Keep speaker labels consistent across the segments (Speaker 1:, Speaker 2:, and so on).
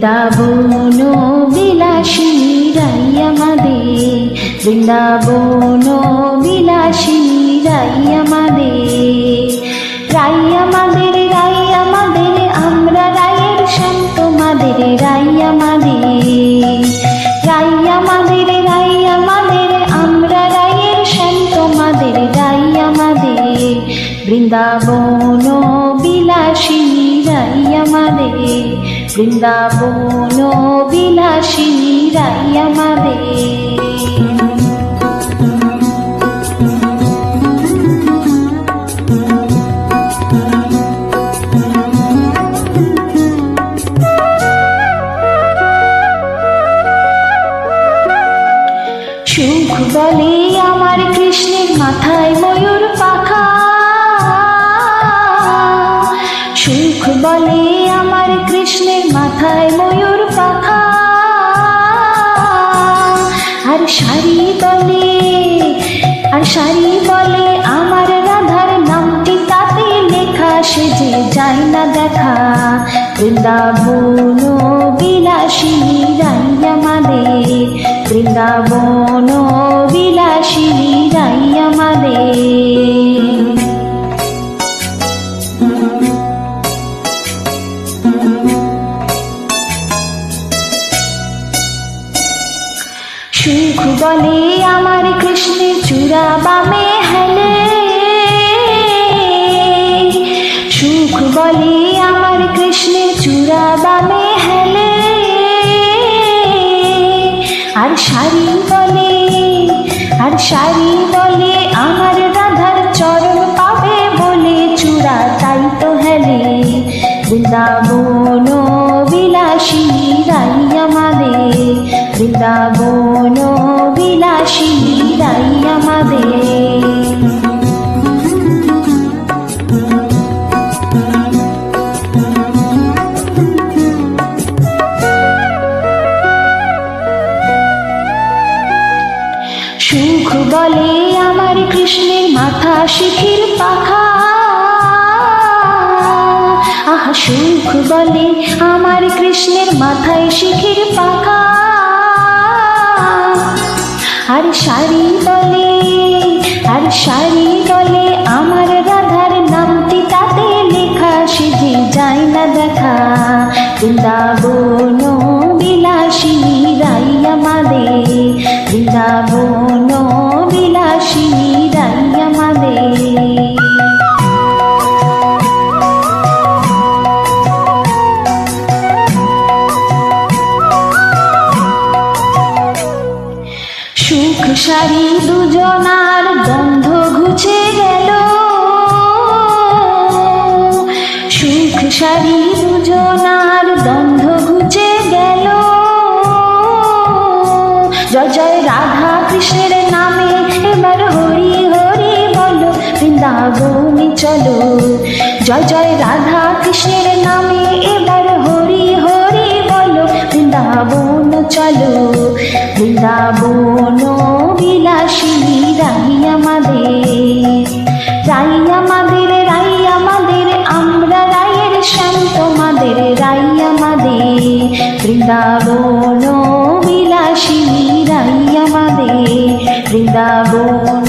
Speaker 1: বৃন্দাবন বিলাসিনী রাই আমাদের, বৃন্দাবন বিলাসিনী রাই আমাদের, রাই আমাদের, রাই আমাদের, আমরা রায়ের শান্ত মাদের, রাই আমাদের, রাই আমাদের, রাই আমাদের, আমরা রায়ের শান্ত মাদের, রাই আমাদের, বৃন্দাবন বিলাসিনী রাই আমাদের, বৃন্দাবন বিলাসিনী রাই আমাদের। সুখ বলে আমার কৃষ্ণের মাথায় ময়ূর পাখা, সুখ বলে আমার কৃষ্ণের মাথায় ময়ূর পাখা, আর শাড়ি বলে, আর শাড়ি বলে আমার রাধার নামটি তাতে লেখা, সে যে যায় না দেখা, বৃন্দাবন বিলাসিনী রাই আমাদের, বৃন্দাবন বিলাসিনী রাই আমাদের। সুখ বলে আমার কৃষ্ণের চূড়া বামে হেলে, সুখ বলে আমার কৃষ্ণের চূড়া বামে হেলে, আর শাড়ি বলে, আর শাড়ি বলে আমার রাধার চরণ পাবে বলে চূড়া তাই তো হেলে, বৃন্দাবন বিলাসিনী রাই আমাদের, বৃন্দাবন বিলাসিনী রাই আমাদের। সুখ বলে আমার কৃষ্ণের মাথা শিখির পাখা, আহা সুখ বলে আমার কৃষ্ণের মাথায় শিখির পাখা, আর শাড়ি বলে, আর শাড়ি বলে আমার রাধার নামটি তাতে লেখা, সে যে যায় না দেখা, বৃন্দাবন বিলাসিনী রাই আমাদের, বৃন্দাবন বিলাসিনী রাই আমাদের। সুখ শাড়ি দুজনার গন্ধ ঘুচে গেল, সুখ শাড়ি দুজনার গন্ধ ঘুচে গেল, জয় জয় রাধা কৃষ্ণের নামে এবার হরি হরি বলো, বৃন্দাবনে চলো, জয় জয় রাধা কৃষ্ণের নামে এবার হরি হরি বলো, বৃন্দাবন চলো, বৃন্দাবন বিলাসিনী রাই আমাদের, রাই আমাদের, রাই আমাদের, আমরা রায়ের শান্ত মাদের, রাই আমাদের, বৃন্দাবন বিলাসিনী রাই আমাদের, বৃন্দাবন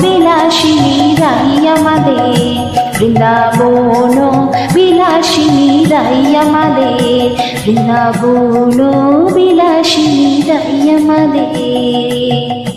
Speaker 1: বিলাসিনী রাই আমাদের, বৃন্দাবন বিলাসিনী রাই আমাদের, বৃন্দাবন বিলাসিনী রাই আমাদের।